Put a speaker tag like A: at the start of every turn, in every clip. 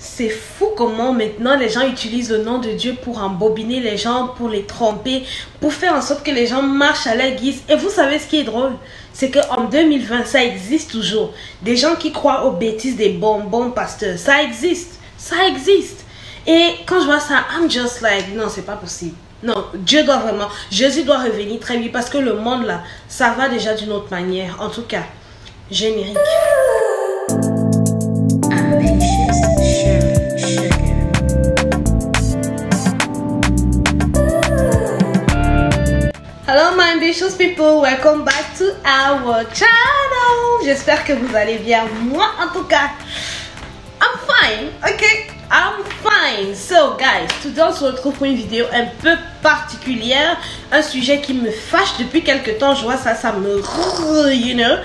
A: C'est fou comment maintenant les gens utilisent le nom de Dieu pour embobiner les gens, pour les tromper, pour faire en sorte que les gens marchent à leur guise. Et vous savez ce qui est drôle? C'est qu'en 2020, ça existe toujours. Des gens qui croient aux bêtises des bonbons pasteurs. Ça existe. Ça existe. Et quand je vois ça, I'm just like, non, c'est pas possible. Non, Dieu doit vraiment, Jésus doit revenir très vite parce que le monde là, ça va déjà d'une autre manière. En tout cas, générique. Hello my ambitious people, welcome back to our channel. J'espère que vous allez bien. Moi en tout cas, I'm fine, ok? I'm fine. So guys, today on se retrouve pour une vidéo un peu particulière. Un sujet qui me fâche depuis quelques temps. Je vois ça, ça me... You know?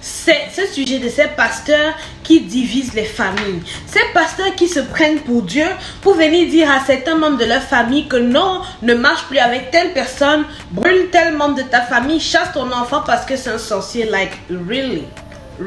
A: C'est ce sujet de ces pasteurs qui divisent les familles. Ces pasteurs qui se prennent pour Dieu pour venir dire à certains membres de leur famille que non, ne marche plus avec telle personne, brûle tel membre de ta famille, chasse ton enfant parce que c'est un sorcier. Like, really?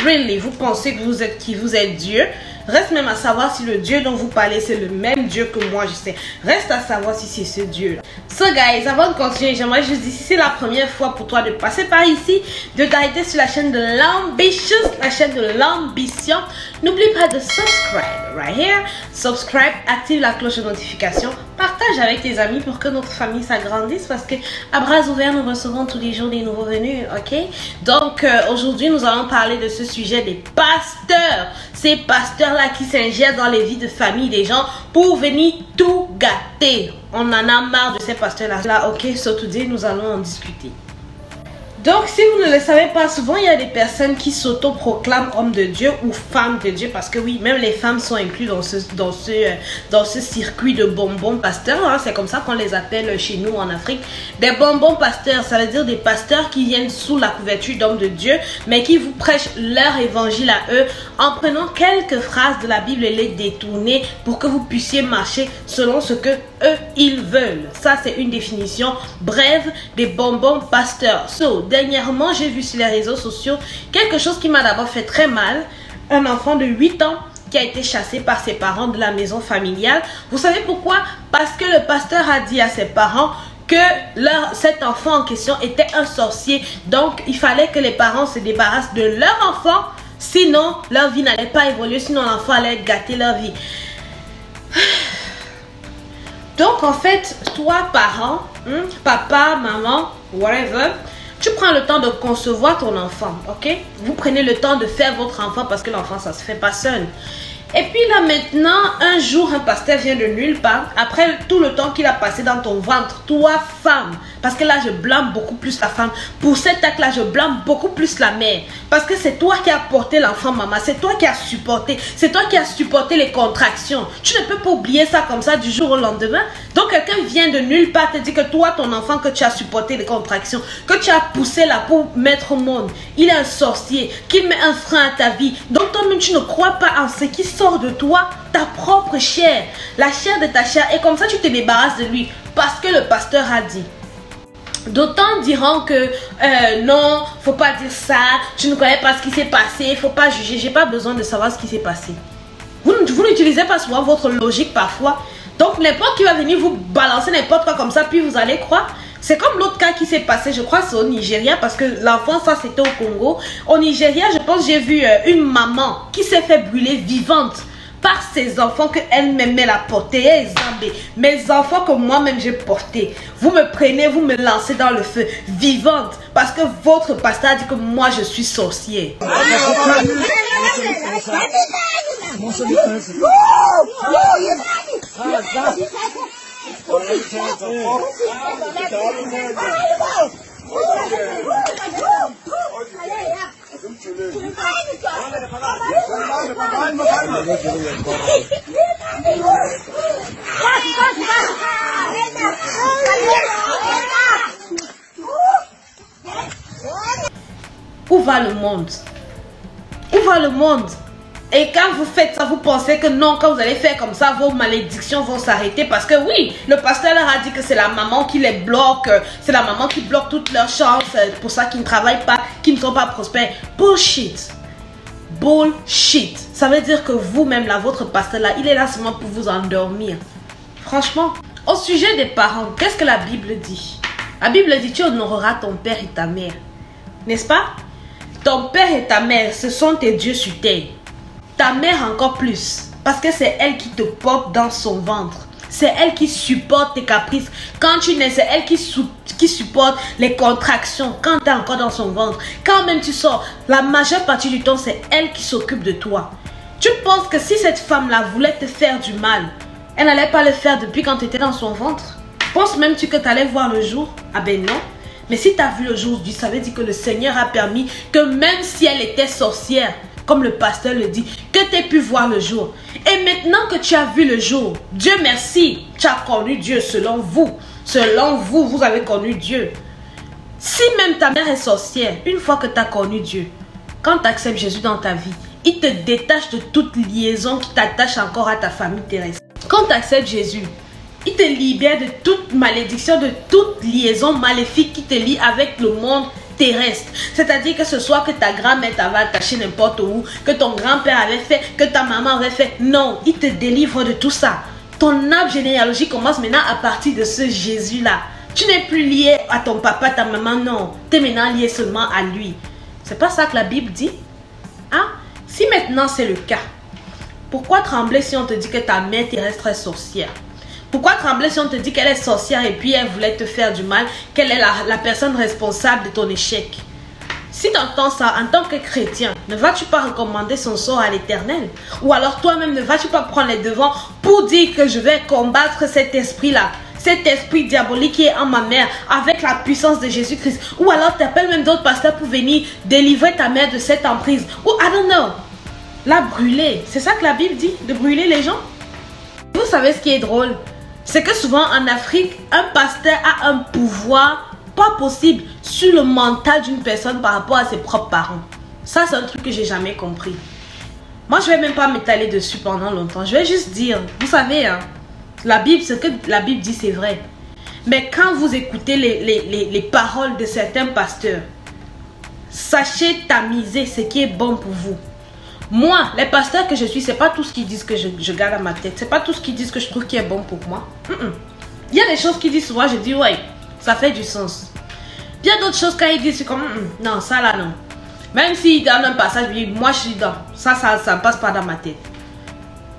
A: Really? Vous pensez que vous êtes qui? Vous êtes Dieu? Reste même à savoir si le Dieu dont vous parlez, c'est le même Dieu que moi, je sais. Reste à savoir si c'est ce Dieu-là. So guys, avant de continuer, j'aimerais juste dire, si c'est la première fois pour toi de passer par ici, de t'arrêter sur la chaîne de l'Ambitieuse, la chaîne de l'ambition, n'oublie pas de subscribe, right here. Subscribe, active la cloche de notification, partage avec tes amis pour que notre famille s'agrandisse parce que à bras ouverts, nous recevons tous les jours des nouveaux venus, ok? Donc, aujourd'hui, nous allons parler de ce sujet des pasteurs. Ces pasteurs-là qui s'ingèrent dans les vies de famille des gens pour venir tout gâter. On en a marre de ces pasteurs-là. Ok, so today, nous allons en discuter. Donc, si vous ne le savez pas, souvent, il y a des personnes qui s'auto-proclament hommes de Dieu ou femmes de Dieu. Parce que oui, même les femmes sont incluses dans ce circuit de bonbons pasteurs. Hein. C'est comme ça qu'on les appelle chez nous en Afrique. Des bonbons pasteurs, ça veut dire des pasteurs qui viennent sous la couverture d'hommes de Dieu, mais qui vous prêchent leur évangile à eux en prenant quelques phrases de la Bible et les détourner pour que vous puissiez marcher selon ce que eux, ils veulent. Ça, c'est une définition brève des bonbons pasteurs. So, dernièrement, j'ai vu sur les réseaux sociaux quelque chose qui m'a d'abord fait très mal. Un enfant de 8 ans qui a été chassé par ses parents de la maison familiale. Vous savez pourquoi? Parce que le pasteur a dit à ses parents que cet enfant en question était un sorcier. Donc, il fallait que les parents se débarrassent de leur enfant. Sinon, leur vie n'allait pas évoluer. Sinon, l'enfant allait gâter leur vie. Donc, en fait, toi, parent, papa, maman, whatever, tu prends le temps de concevoir ton enfant, ok? Vous prenez le temps de faire votre enfant parce que l'enfant, ça se fait pas seul. Et puis là, maintenant, un jour, un pasteur vient de nulle part, après tout le temps qu'il a passé dans ton ventre, toi, femme. Parce que là, je blâme beaucoup plus la femme. Pour cet acte-là, je blâme beaucoup plus la mère. Parce que c'est toi qui as porté l'enfant, maman. C'est toi qui as supporté. C'est toi qui as supporté les contractions. Tu ne peux pas oublier ça comme ça du jour au lendemain. Donc, quelqu'un vient de nulle part te dit que toi, ton enfant, que tu as supporté les contractions, que tu as poussé là pour mettre au monde, il est un sorcier, qu'il met un frein à ta vie. Donc, toi-même, tu ne crois pas en ce qui sort de toi, ta propre chair, la chair de ta chair. Et comme ça, tu te débarrasses de lui. Parce que le pasteur a dit. D'autant diront que non, faut pas dire ça, tu ne connais pas ce qui s'est passé, faut pas juger, j'ai pas besoin de savoir ce qui s'est passé. Vous n'utilisez pas souvent votre logique parfois. Donc n'importe qui va venir vous balancer n'importe quoi comme ça, puis vous allez croire. C'est comme l'autre cas qui s'est passé, je crois c'est au Nigeria, parce que l'enfant, ça c'était au Congo. Au Nigeria, je pense j'ai vu une maman qui s'est fait brûler vivante par ses enfants que elle-même elle a porté. Hey, Zambé, mes enfants que moi-même j'ai porté, vous me prenez, vous me lancez dans le feu, vivante, parce que votre pasteur a dit que moi je suis sorcier. Où va le monde? Où va le monde? Et quand vous faites ça, vous pensez que non, quand vous allez faire comme ça, vos malédictions vont s'arrêter. Parce que oui, le pasteur leur a dit que c'est la maman qui les bloque. C'est la maman qui bloque toutes leurs chances. Pour ça qu'ils ne travaillent pas, qu'ils ne sont pas prospères. Bullshit. bullshit. Ça veut dire que vous-même, là, votre pasteur là, il est là seulement pour vous endormir. Franchement, au sujet des parents, qu'est-ce que la Bible dit? La Bible dit, tu honoreras ton père et ta mère. N'est-ce pas? Ton père et ta mère, ce sont tes dieux sur terre. Ta mère encore plus. Parce que c'est elle qui te porte dans son ventre. C'est elle qui supporte tes caprices. Quand tu nais, c'est elle qui supporte les contractions. Quand tu es encore dans son ventre. Quand même tu sors, la majeure partie du temps, c'est elle qui s'occupe de toi. Tu penses que si cette femme-là voulait te faire du mal, elle n'allait pas le faire depuis quand tu étais dans son ventre? Penses même-tu que tu allais voir le jour? Ah ben non. Mais si tu as vu le jour, ça veut dire que le Seigneur a permis que même si elle était sorcière, comme le pasteur le dit, que tu aies pu voir le jour. Et maintenant que tu as vu le jour, Dieu merci, tu as connu Dieu selon vous. Selon vous, vous avez connu Dieu. Si même ta mère est sorcière, une fois que tu as connu Dieu, quand tu acceptes Jésus dans ta vie, il te détache de toute liaison qui t'attache encore à ta famille terrestre. Quand tu acceptes Jésus, il te libère de toute malédiction, de toute liaison maléfique qui te lie avec le monde terrestre. C'est-à-dire que ce soit que ta grand-mère t'avait attaché n'importe où, que ton grand-père avait fait, que ta maman avait fait. Non, il te délivre de tout ça. Ton arbre généalogique commence maintenant à partir de ce Jésus-là. Tu n'es plus lié à ton papa, ta maman, non. Tu es maintenant lié seulement à lui. C'est pas ça que la Bible dit? Hein? Si maintenant c'est le cas, pourquoi trembler si on te dit que ta mère terrestre est sorcière? Pourquoi trembler si on te dit qu'elle est sorcière et puis elle voulait te faire du mal, qu'elle est la personne responsable de ton échec? Si tu entends ça en tant que chrétien, ne vas-tu pas recommander son sort à l'Éternel? Ou alors toi-même, ne vas-tu pas prendre les devants pour dire que je vais combattre cet esprit-là, cet esprit diabolique qui est en ma mère avec la puissance de Jésus-Christ? Ou alors tu appelles même d'autres pasteurs pour venir délivrer ta mère de cette emprise? Ou I don't know. La brûler, c'est ça que la Bible dit, de brûler les gens? Vous savez ce qui est drôle? C'est que souvent en Afrique, un pasteur a un pouvoir pas possible sur le mental d'une personne par rapport à ses propres parents. Ça, c'est un truc que j'ai jamais compris. Moi, je vais même pas m'étaler dessus pendant longtemps. Je vais juste dire, vous savez, hein, la Bible, ce que la Bible dit, c'est vrai. Mais quand vous écoutez les paroles de certains pasteurs, sachez tamiser ce qui est bon pour vous. Moi, les pasteurs que je suis, c'est pas tout ce qu'ils disent que je garde à ma tête. C'est pas tout ce qu'ils disent que je trouve qui est bon pour moi. Il y a des choses qu'ils disent souvent, je dis ouais, ça fait du sens. Il y a d'autres choses quand ils disent, c'est comme non, ça là non. Même s'ils donnent un passage, je dis, moi je suis dans. Ça ne passe pas dans ma tête.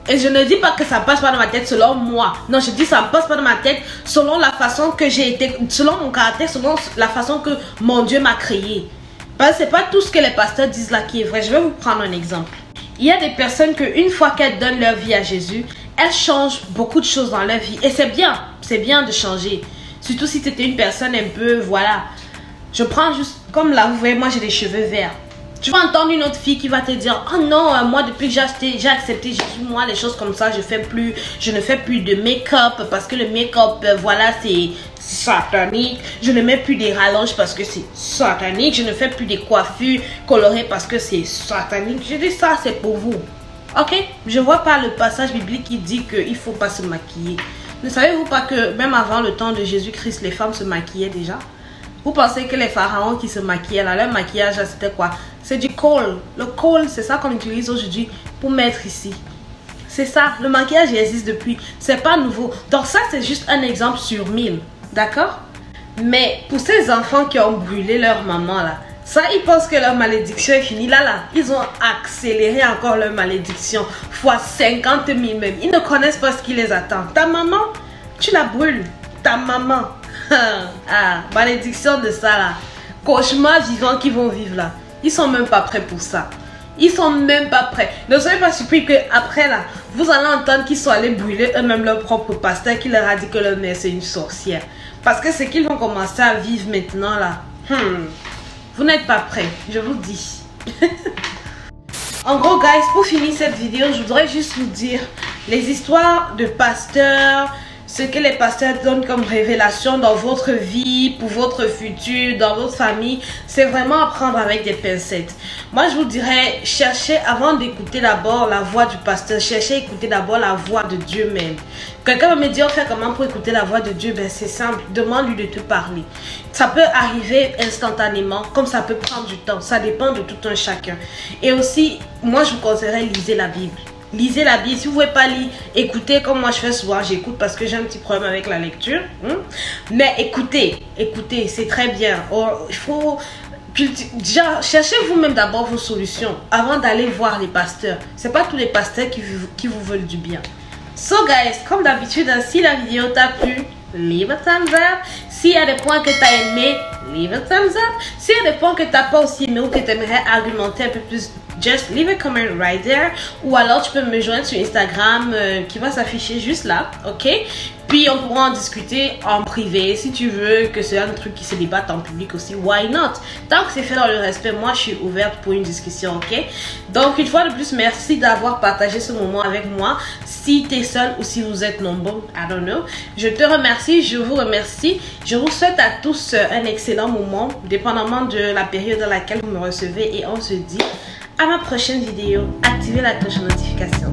A: Et je ne dis pas que ça passe pas dans ma tête selon moi. Non, je dis ça ne passe pas dans ma tête selon la façon que j'ai été, selon mon caractère, selon la façon que mon Dieu m'a créé. Parce que c'est pas tout ce que les pasteurs disent là qui est vrai. Je vais vous prendre un exemple. Il y a des personnes que une fois qu'elles donnent leur vie à Jésus, elles changent beaucoup de choses dans leur vie. Et c'est bien de changer. Surtout si tu étais une personne un peu, voilà. Je prends juste, comme là, vous voyez, moi j'ai des cheveux verts. Tu vas entendre une autre fille qui va te dire, oh non, moi depuis que j'ai accepté Jésus, moi les choses comme ça, je ne fais plus de make-up parce que le make-up, voilà, c'est satanique. Je ne mets plus des rallonges parce que c'est satanique. Je ne fais plus des coiffures colorées parce que c'est satanique. Je dis ça, c'est pour vous. Ok? Je vois pas le passage biblique qui dit qu'il ne faut pas se maquiller. Ne savez-vous pas que même avant le temps de Jésus-Christ, les femmes se maquillaient déjà? Vous pensez que les pharaons qui se maquillaient là, leur maquillage c'était quoi? C'est du kohl. Le kohl, c'est ça qu'on utilise aujourd'hui pour mettre ici. C'est ça, le maquillage il existe depuis. C'est pas nouveau. Donc ça, c'est juste un exemple sur 1000. D'accord? Mais pour ces enfants qui ont brûlé leur maman là, ça, ils pensent que leur malédiction est finie. Là, ils ont accéléré encore leur malédiction. Fois 50 000 même. Ils ne connaissent pas ce qui les attend. Ta maman, tu la brûles. Ta maman. Ah, malédiction de ça là. Cauchemar vivant qu'ils vont vivre là. Ils sont même pas prêts pour ça. Ils sont même pas prêts. Ne soyez pas surpris qu'après là, vous allez entendre qu'ils sont allés brûler eux-mêmes leur propre pasteur qui leur a dit que leur mère c'est une sorcière. Parce que ce qu'ils vont commencer à vivre maintenant là, vous n'êtes pas prêts, je vous dis. En gros guys, pour finir cette vidéo, je voudrais juste vous dire les histoires de pasteurs, ce que les pasteurs donnent comme révélation dans votre vie, pour votre futur, dans votre famille, c'est vraiment à prendre avec des pincettes. Moi, je vous dirais, cherchez avant d'écouter d'abord la voix du pasteur, cherchez à écouter d'abord la voix de Dieu même. Quelqu'un va me dire, on fait comment pour écouter la voix de Dieu? Ben, c'est simple, demande-lui de te parler. Ça peut arriver instantanément, comme ça peut prendre du temps. Ça dépend de tout un chacun. Et aussi, moi, je vous conseillerais, lisez la Bible. Lisez la Bible. Si vous ne pouvez pas lire, écoutez comme moi je fais souvent. J'écoute parce que j'ai un petit problème avec la lecture. Mais écoutez, c'est très bien. Il faut... Déjà, cherchez vous-même d'abord vos solutions avant d'aller voir les pasteurs. Ce n'est pas tous les pasteurs qui vous veulent du bien. So guys, comme d'habitude, si la vidéo t'a plu, leave a thumbs up. S'il y a des points que tu as aimé, leave a thumbs up. S'il y a des points que tu n'as pas aussi aimé ou que tu aimerais argumenter un peu plus, just leave a comment right there. Ou alors tu peux me joindre sur Instagram qui va s'afficher juste là, ok? Puis on pourra en discuter en privé. Si tu veux que c'est un truc qui se débatte en public aussi, why not? Tant que c'est fait dans le respect, moi je suis ouverte pour une discussion, ok? Donc une fois de plus, merci d'avoir partagé ce moment avec moi. Si tu es seul ou si vous êtes nombreux, I don't know. Je te remercie, je vous remercie. Je vous souhaite à tous un excellent moment, dépendamment de la période dans laquelle vous me recevez. Et on se dit à ma prochaine vidéo. Activez la cloche de notification.